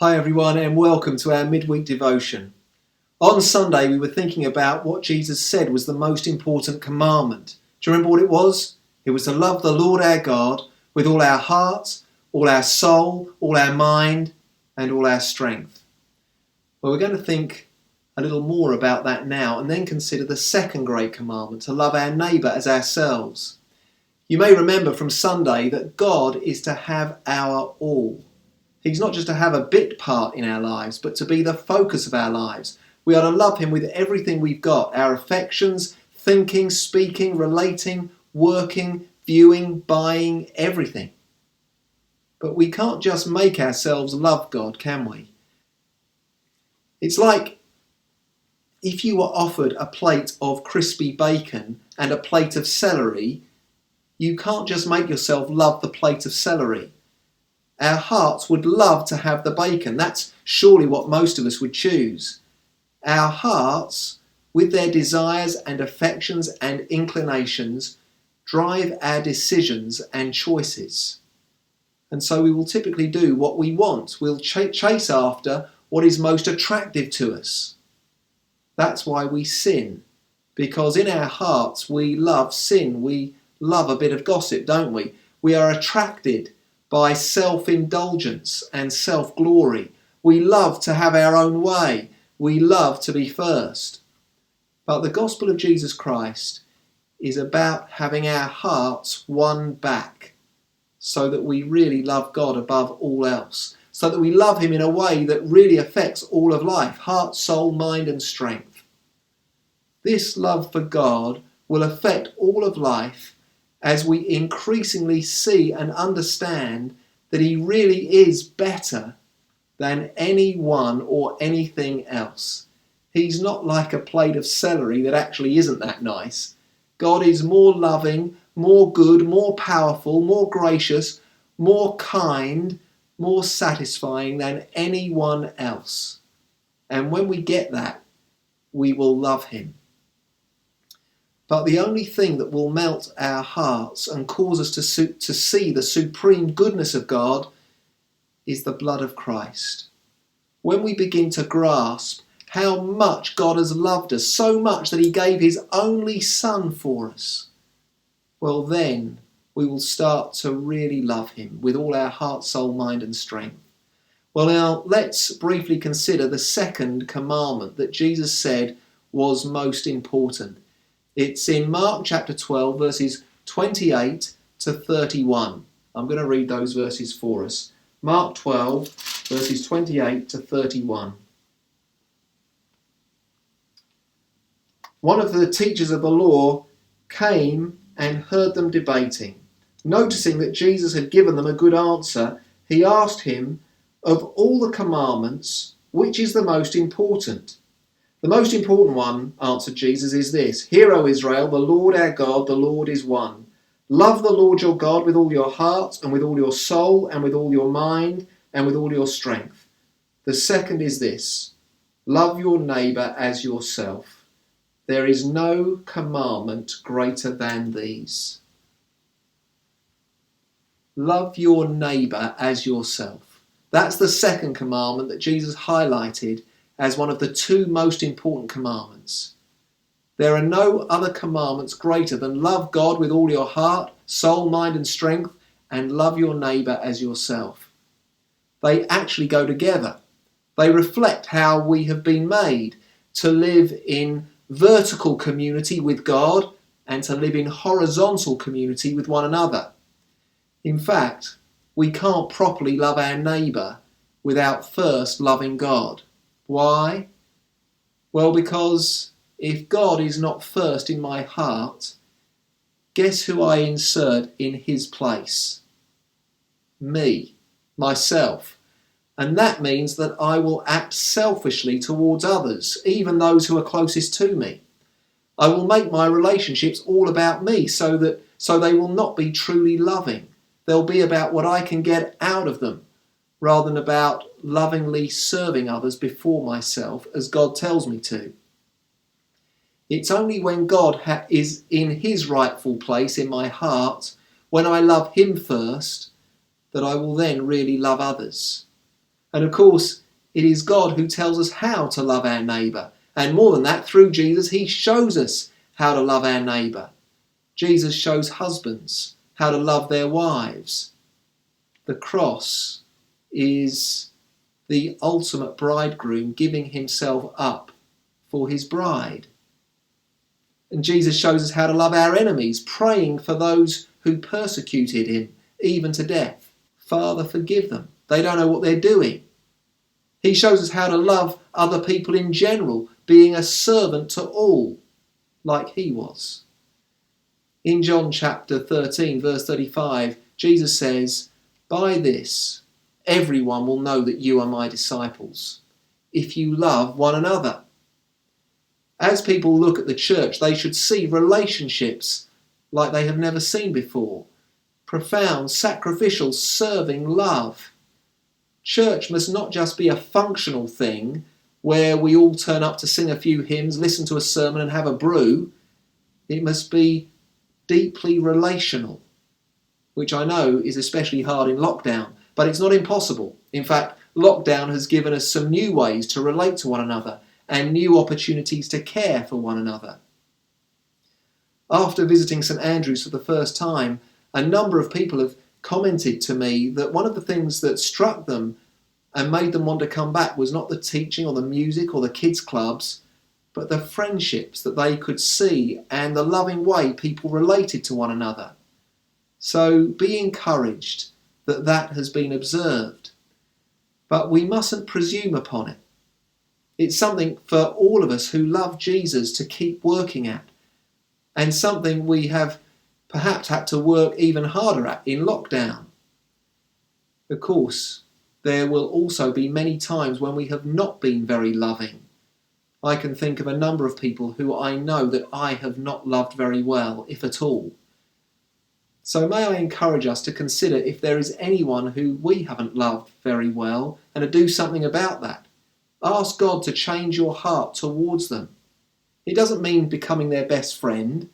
Hi everyone and welcome to our midweek devotion. On Sunday we were thinking about what Jesus said was the most important commandment. Do you remember what it was? It was to love the Lord our God with all our heart, all our soul, all our mind and all our strength. Well, we're going to think a little more about that now and then consider the second great commandment, to love our neighbour as ourselves. You may remember from Sunday that God is to have our all. He's not just to have a bit part in our lives, but to be the focus of our lives. We are to love him with everything we've got, our affections, thinking, speaking, relating, working, viewing, buying, everything. But we can't just make ourselves love God, can we? It's like if you were offered a plate of crispy bacon and a plate of celery, you can't just make yourself love the plate of celery. Our hearts would love to have the bacon. That's surely what most of us would choose. Our hearts, with their desires and affections and inclinations, drive our decisions and choices. And so we will typically do what we want. We'll chase after what is most attractive to us. That's why we sin, because in our hearts we love sin. We love a bit of gossip, don't we? We are attracted by self-indulgence and self-glory. We love to have our own way. We love to be first. But the gospel of Jesus Christ is about having our hearts won back so that we really love God above all else, so that we love him in a way that really affects all of life, heart, soul, mind and strength. This love for God will affect all of life as we increasingly see and understand that he really is better than anyone or anything else. He's not like a plate of celery that actually isn't that nice. God is more loving, more good, more powerful, more gracious, more kind, more satisfying than anyone else. And when we get that, we will love him. But the only thing that will melt our hearts and cause us to see the supreme goodness of God is the blood of Christ. When we begin to grasp how much God has loved us, so much that he gave his only Son for us, well then we will start to really love him with all our heart, soul, mind and strength. Well, now let's briefly consider the second commandment that Jesus said was most important. It's in Mark chapter 12, verses 28 to 31. I'm going to read those verses for us. Mark 12, verses 28 to 31. One of the teachers of the law came and heard them debating. Noticing that Jesus had given them a good answer, he asked him, "Of all the commandments, which is the most important?" "The most important one," answered Jesus, "is this: Hear, O Israel, the Lord our God, the Lord is one. Love the Lord your God with all your heart and with all your soul and with all your mind and with all your strength. The second is this: love your neighbour as yourself. There is no commandment greater than these." Love your neighbour as yourself. That's the second commandment that Jesus highlighted as one of the two most important commandments. There are no other commandments greater than love God with all your heart, soul, mind and strength, and love your neighbour as yourself. They actually go together. They reflect how we have been made to live in vertical community with God and to live in horizontal community with one another. In fact, we can't properly love our neighbour without first loving God. Why? Well, because if God is not first in my heart, guess who I insert in his place? Me, myself. And that means that I will act selfishly towards others, even those who are closest to me. I will make my relationships all about me so they will not be truly loving. They'll be about what I can get out of them, rather than about lovingly serving others before myself as God tells me to. It's only when God is in his rightful place in my heart, when I love him first, that I will then really love others. And of course, it is God who tells us how to love our neighbour. And more than that, through Jesus, he shows us how to love our neighbour. Jesus shows husbands how to love their wives. The cross is the ultimate bridegroom giving himself up for his bride. And Jesus shows us how to love our enemies, praying for those who persecuted him, even to death. Father, forgive them. They don't know what they're doing. He shows us how to love other people in general, being a servant to all, like he was. In John chapter 13, verse 35, Jesus says, "By this, everyone will know that you are my disciples, if you love one another." As people look at the church, they should see relationships like they have never seen before. Profound, sacrificial, serving love. Church must not just be a functional thing where we all turn up to sing a few hymns, listen to a sermon and have a brew. It must be deeply relational, which I know is especially hard in lockdown, but it's not impossible. In fact, lockdown has given us some new ways to relate to one another and new opportunities to care for one another. After visiting St Andrews for the first time, a number of people have commented to me that one of the things that struck them and made them want to come back was not the teaching or the music or the kids' clubs, but the friendships that they could see and the loving way people related to one another. So be encouraged that that has been observed. But we mustn't presume upon it. It's something for all of us who love Jesus to keep working at, and something we have perhaps had to work even harder at in lockdown. Of course, there will also be many times when we have not been very loving. I can think of a number of people who I know that I have not loved very well, if at all. So may I encourage us to consider if there is anyone who we haven't loved very well and to do something about that. Ask God to change your heart towards them. It doesn't mean becoming their best friend.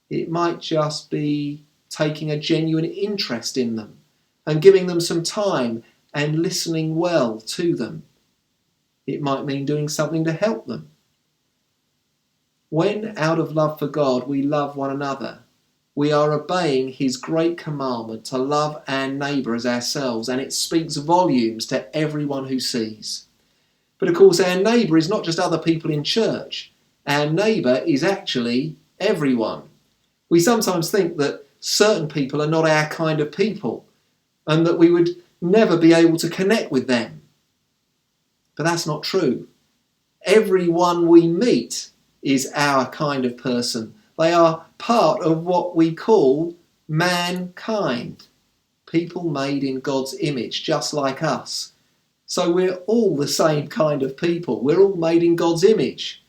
It might just be taking a genuine interest in them and giving them some time and listening well to them. It might mean doing something to help them. When, out of love for God, we love one another, we are obeying his great commandment to love our neighbour as ourselves, and it speaks volumes to everyone who sees. But of course, our neighbour is not just other people in church. Our neighbour is actually everyone. We sometimes think that certain people are not our kind of people and that we would never be able to connect with them. But that's not true. Everyone we meet is our kind of person. They are part of what we call mankind. People made in God's image, just like us. So we're all the same kind of people. We're all made in God's image.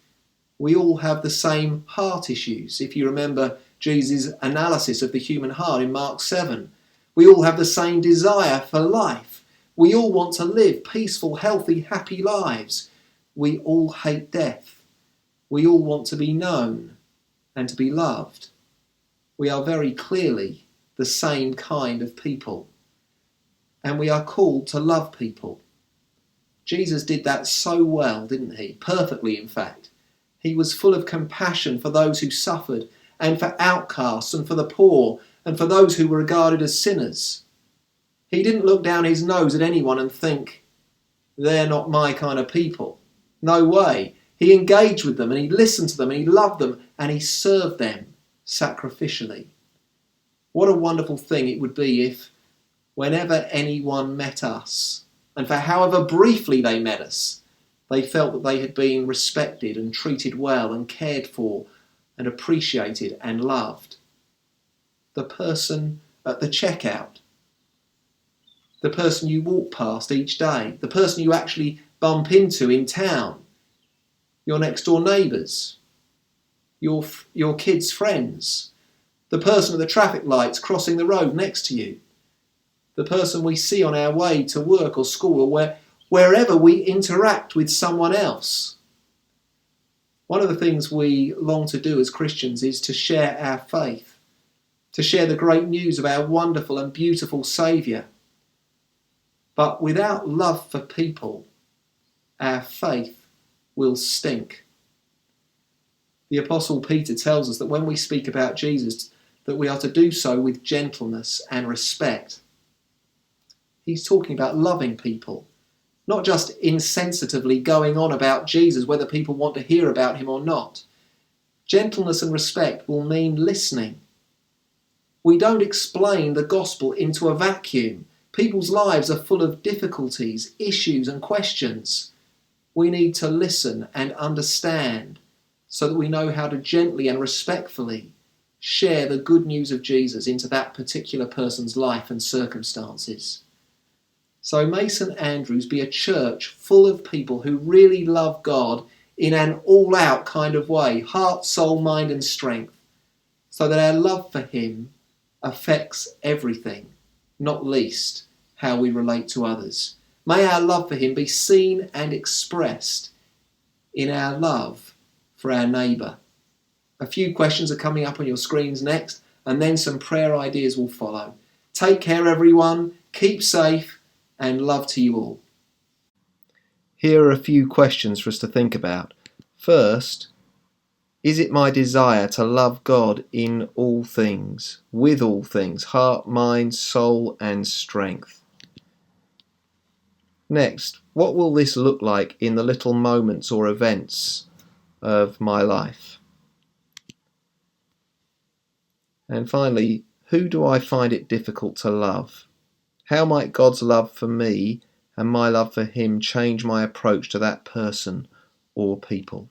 We all have the same heart issues. If you remember Jesus' analysis of the human heart in Mark 7, we all have the same desire for life. We all want to live peaceful, healthy, happy lives. We all hate death. We all want to be known and to be loved. We are very clearly the same kind of people. And we are called to love people. Jesus did that so well, didn't he? Perfectly, in fact. He was full of compassion for those who suffered, and for outcasts, and for the poor, and for those who were regarded as sinners. He didn't look down his nose at anyone and think, they're not my kind of people. No way. He engaged with them, and he listened to them, and he loved them, and he served them sacrificially. What a wonderful thing it would be if, whenever anyone met us, and for however briefly they met us, they felt that they had been respected and treated well and cared for and appreciated and loved. The person at the checkout, the person you walk past each day, the person you actually bump into in town, your next door neighbours, your kids' friends, the person at the traffic lights crossing the road next to you, the person we see on our way to work or school, or wherever we interact with someone else. One of the things we long to do as Christians is to share our faith, to share the great news of our wonderful and beautiful Saviour. But without love for people, our faith will stink. The Apostle Peter tells us that when we speak about Jesus, that we are to do so with gentleness and respect. He's talking about loving people, not just insensitively going on about Jesus, whether people want to hear about him or not. Gentleness and respect will mean listening. We don't explain the gospel into a vacuum. People's lives are full of difficulties, issues and questions. We need to listen and understand so that we know how to gently and respectfully share the good news of Jesus into that particular person's life and circumstances. So may St Andrew's be a church full of people who really love God in an all-out kind of way, heart, soul, mind and strength, so that our love for him affects everything, not least how we relate to others. May our love for him be seen and expressed in our love for our neighbour. A few questions are coming up on your screens next, and then some prayer ideas will follow. Take care, everyone. Keep safe, and love to you all. Here are a few questions for us to think about. First, is it my desire to love God in all things, with all things, heart, mind, soul, and strength? Next, what will this look like in the little moments or events of my life? And finally, who do I find it difficult to love? How might God's love for me and my love for him change my approach to that person or people?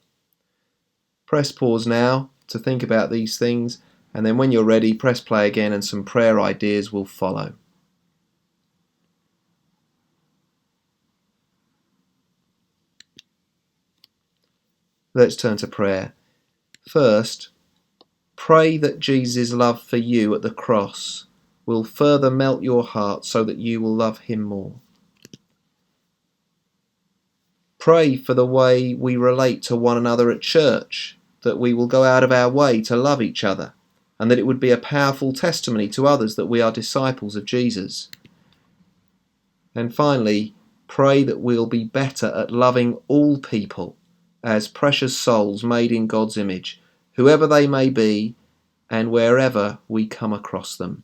Press pause now to think about these things, and then when you're ready, press play again and some prayer ideas will follow. Let's turn to prayer. First, pray that Jesus' love for you at the cross will further melt your heart so that you will love him more. Pray for the way we relate to one another at church, that we will go out of our way to love each other, and that it would be a powerful testimony to others that we are disciples of Jesus. And finally, pray that we'll be better at loving all people as precious souls made in God's image, whoever they may be and wherever we come across them.